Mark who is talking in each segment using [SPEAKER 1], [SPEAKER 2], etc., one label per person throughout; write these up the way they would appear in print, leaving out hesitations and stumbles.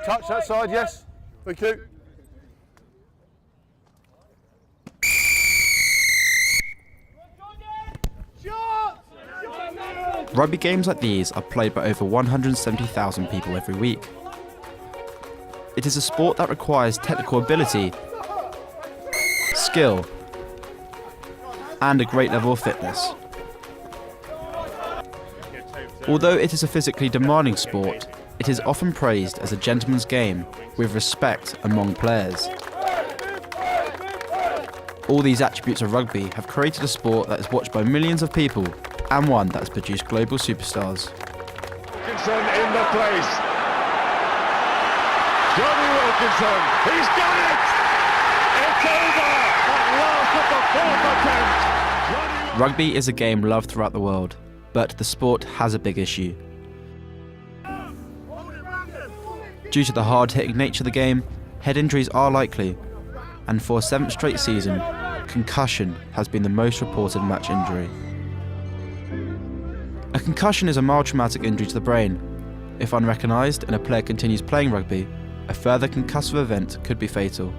[SPEAKER 1] Touch that side, yes. Thank you.
[SPEAKER 2] Rugby games like these are played by over 170,000 people every week. It is a sport that requires technical ability, skill, and a great level of fitness. Although it is a physically demanding sport, it is often praised as a gentleman's game with respect among players. All these attributes of rugby have created a sport that is watched by millions of people and one that has produced global superstars.
[SPEAKER 3] Wilkinson in the place. Johnny Wilkinson, he's done it! It's over at last at the fourth attempt.
[SPEAKER 2] Rugby is a game loved throughout the world, but the sport has a big issue. Due to the hard-hitting nature of the game, head injuries are likely, and for a 7th straight season, concussion has been the most reported match injury. A concussion is a mild traumatic injury to the brain. If unrecognised and a player continues playing rugby, a further concussive event could be fatal.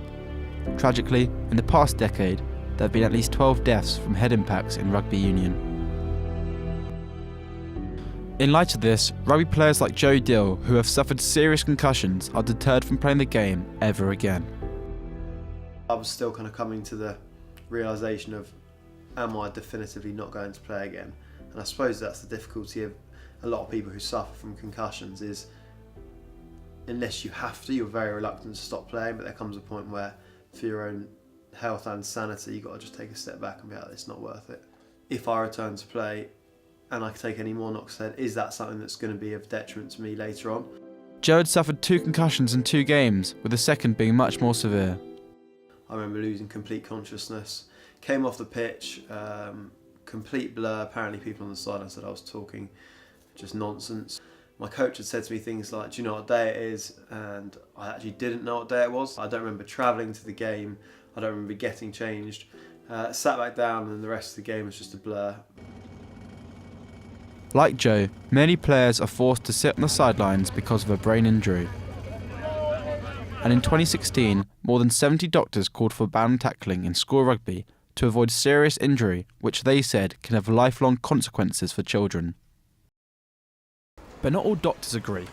[SPEAKER 2] Tragically, in the past decade, there have been at least 12 deaths from head impacts in rugby union. In light of this, rugby players like Joe Dill, who have suffered serious concussions, are deterred from playing the game ever again.
[SPEAKER 4] I was still kind of coming to the realisation of, am I definitively not going to play again? And I suppose that's the difficulty of a lot of people who suffer from concussions is, unless you have to, you're very reluctant to stop playing, but there comes a point where, for your own health and sanity, you've got to just take a step back and be like, it's not worth it. If I return to play and I take any more knocks ahead, is that something that's going to be of detriment to me later on?
[SPEAKER 2] Joe had suffered 2 concussions in 2 games, with the second being much more severe.
[SPEAKER 4] I remember losing complete consciousness, came off the pitch, complete blur. Apparently people on the sideline said I was talking just nonsense. My coach had said to me things like, do you know what day it is? And I actually didn't know what day it was. I don't remember travelling to the game. I don't remember getting changed. Sat back down and the rest of the game was just a blur.
[SPEAKER 2] Like Joe, many players are forced to sit on the sidelines because of a brain injury. And in 2016, more than 70 doctors called for banned tackling in school rugby to avoid serious injury, which they said can have lifelong consequences for children. But not all doctors agree.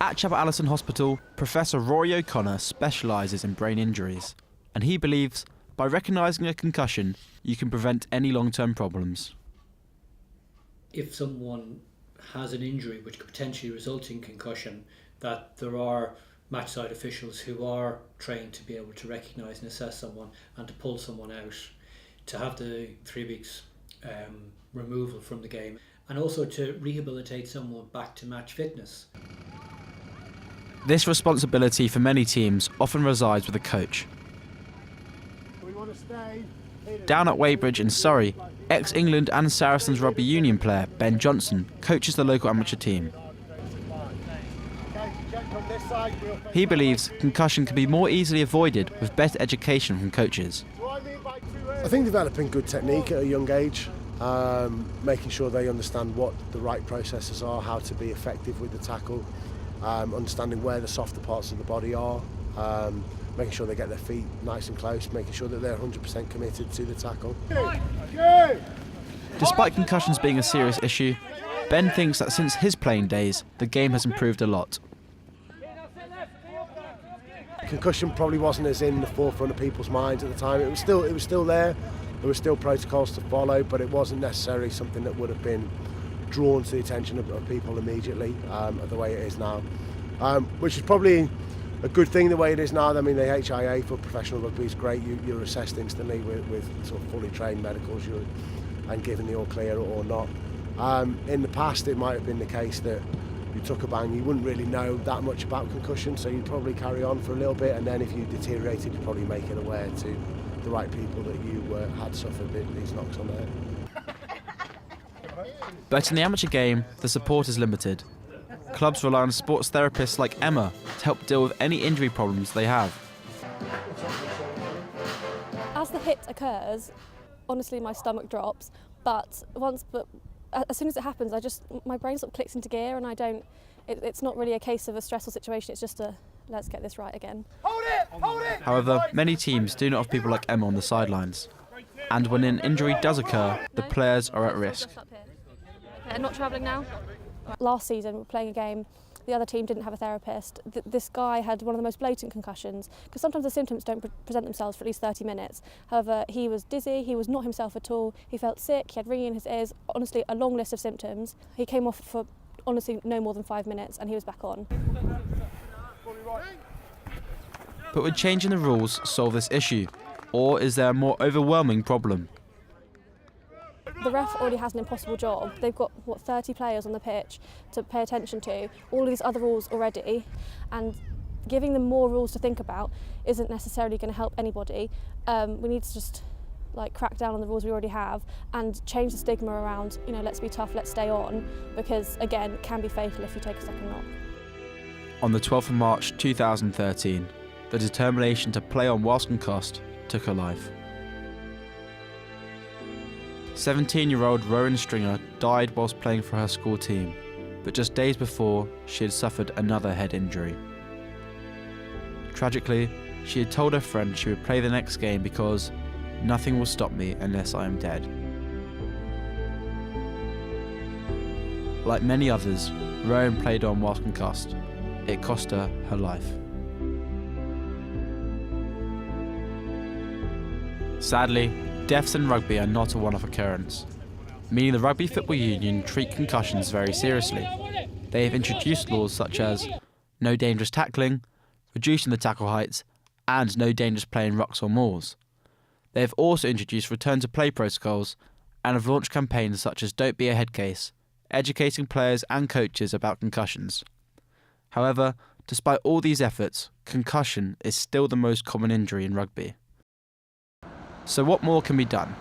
[SPEAKER 2] At Chapel Allison Hospital, Professor Rory O'Connor specialises in brain injuries, and he believes by recognising a concussion, you can prevent any long-term problems.
[SPEAKER 5] If someone has an injury which could potentially result in concussion, that there are matchside officials who are trained to be able to recognise and assess someone and to pull someone out, to have the 3 weeks removal from the game, and also to rehabilitate someone back to match fitness.
[SPEAKER 2] This responsibility for many teams often resides with a coach. Down at Weybridge in Surrey, ex-England and Saracens rugby union player Ben Johnson coaches the local amateur team. He believes concussion can be more easily avoided with better education from coaches.
[SPEAKER 6] I think developing good technique at a young age, making sure they understand what the right processes are, how to be effective with the tackle, understanding where the softer parts of the body are, making sure they get their feet nice and close, making sure that they're 100% committed to the tackle.
[SPEAKER 2] Despite concussions being a serious issue, Ben thinks that since his playing days, the game has improved a lot.
[SPEAKER 6] Concussion probably wasn't as in the forefront of people's minds at the time. It was still there. There were still protocols to follow, but it wasn't necessarily something that would have been drawn to the attention of people immediately, the way it is now. Which is probably a good thing the way it is now. I mean, the HIA for professional rugby is great. You're assessed instantly with sort of fully trained medicals and given the all clear or not. In the past, it might have been the case that you took a bang, you wouldn't really know that much about concussion, so you'd probably carry on for a little bit, and then if you deteriorated, you'd probably make it aware to the right people that you had suffered these knocks on the head.
[SPEAKER 2] But in the amateur game, the support is limited. Clubs rely on sports therapists like Emma to help deal with any injury problems they have.
[SPEAKER 7] As the hit occurs, honestly my stomach drops, but as soon as it happens, my brain sort of clicks into gear, and it's not really a case of a stressful situation, it's just a let's get this right again.
[SPEAKER 2] However, many teams do not have people like Emma on the sidelines. And when an injury does occur, the players are at risk.
[SPEAKER 7] Okay, not travelling now? Last season, we were playing a game, the other team didn't have a therapist. This guy had one of the most blatant concussions, because sometimes the symptoms don't present themselves for at least 30 minutes. However, he was dizzy, he was not himself at all, he felt sick, he had ringing in his ears, honestly a long list of symptoms. He came off for honestly no more than 5 minutes and he was back on.
[SPEAKER 2] But would changing the rules solve this issue? Or is there a more overwhelming problem?
[SPEAKER 7] The ref already has an impossible job. They've got, 30 players on the pitch to pay attention to, all of these other rules already, and giving them more rules to think about isn't necessarily going to help anybody. We need to just crack down on the rules we already have and change the stigma around, let's be tough, let's stay on, because again, it can be fatal if you take a second knock.
[SPEAKER 2] On the 12th of March 2013, the determination to play on whilst concussed took her life. 17-year-old Rowan Stringer died whilst playing for her school team, but just days before, she had suffered another head injury. Tragically, she had told her friend she would play the next game because nothing will stop me unless I am dead. Like many others, Rowan played on whilst concussed. It cost her her life. Sadly, deaths in rugby are not a one-off occurrence, meaning the Rugby Football Union treat concussions very seriously. They have introduced laws such as no dangerous tackling, reducing the tackle heights, and no dangerous play in rucks or moors. They have also introduced return to play protocols and have launched campaigns such as Don't Be a Head Case, educating players and coaches about concussions. However, despite all these efforts, concussion is still the most common injury in rugby. So what more can be done?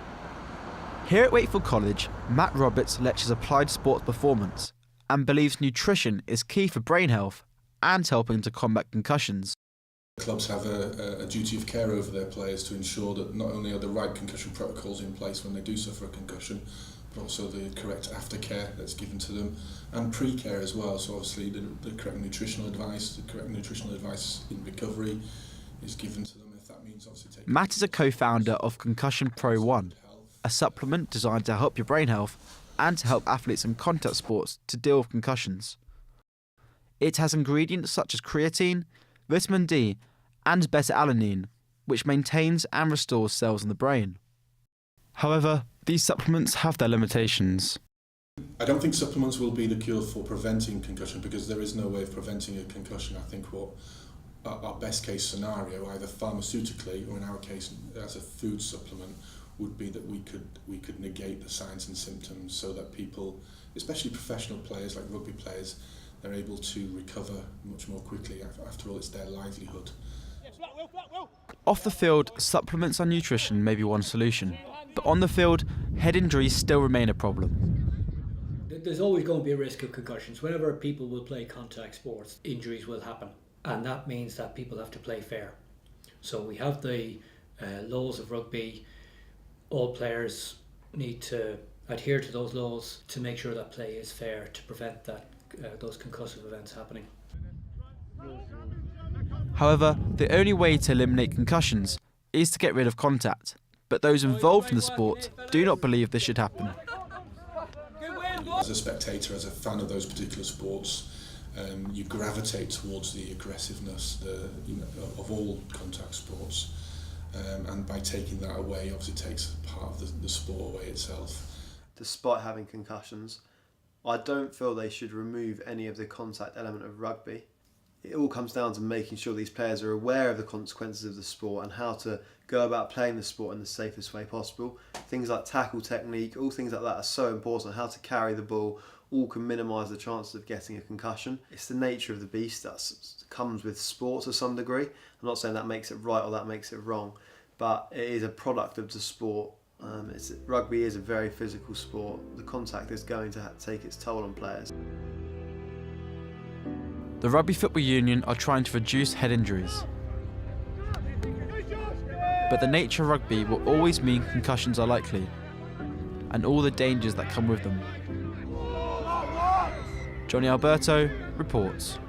[SPEAKER 2] Here at Wakefield College, Matt Roberts lectures applied sports performance and believes nutrition is key for brain health and helping to combat concussions.
[SPEAKER 8] Clubs have a duty of care over their players to ensure that not only are the right concussion protocols in place when they do suffer a concussion, but also the correct aftercare that's given to them, and pre-care as well. So obviously the correct nutritional advice in recovery is given to them. If that means obviously
[SPEAKER 2] Matt is a co-founder of Concussion Pro 1, a supplement designed to help your brain health and to help athletes in contact sports to deal with concussions. It has ingredients such as creatine, vitamin D, and beta-alanine, which maintains and restores cells in the brain. However, these supplements have their limitations.
[SPEAKER 8] I don't think supplements will be the cure for preventing concussion, because there is no way of preventing a concussion. I think what our best case scenario, either pharmaceutically or in our case as a food supplement, would be that we could negate the signs and symptoms so that people, especially professional players like rugby players, they're able to recover much more quickly. After all, it's their livelihood.
[SPEAKER 2] Off the field, supplements and nutrition may be one solution, but on the field, head injuries still remain a problem.
[SPEAKER 5] There's always going to be a risk of concussions. Whenever people will play contact sports, injuries will happen, and that means that people have to play fair. So we have the laws of rugby. All players need to adhere to those laws to make sure that play is fair, to prevent those concussive events happening.
[SPEAKER 2] However, the only way to eliminate concussions is to get rid of contact, but those involved in the sport do not believe this should happen.
[SPEAKER 8] As a spectator, as a fan of those particular sports, you gravitate towards the aggressiveness of all contact sports, and by taking that away, obviously takes part of the sport away itself.
[SPEAKER 4] Despite having concussions, I don't feel they should remove any of the contact element of rugby. It all comes down to making sure these players are aware of the consequences of the sport and how to go about playing the sport in the safest way possible. Things like tackle technique, all things like that are so important. How to carry the ball, all can minimise the chances of getting a concussion. It's the nature of the beast that comes with sport to some degree. I'm not saying that makes it right or that makes it wrong, but it is a product of the sport. Rugby is a very physical sport. The contact is going to take its toll on players.
[SPEAKER 2] The Rugby Football Union are trying to reduce head injuries. But the nature of rugby will always mean concussions are likely, and all the dangers that come with them. Johnny Alberto reports.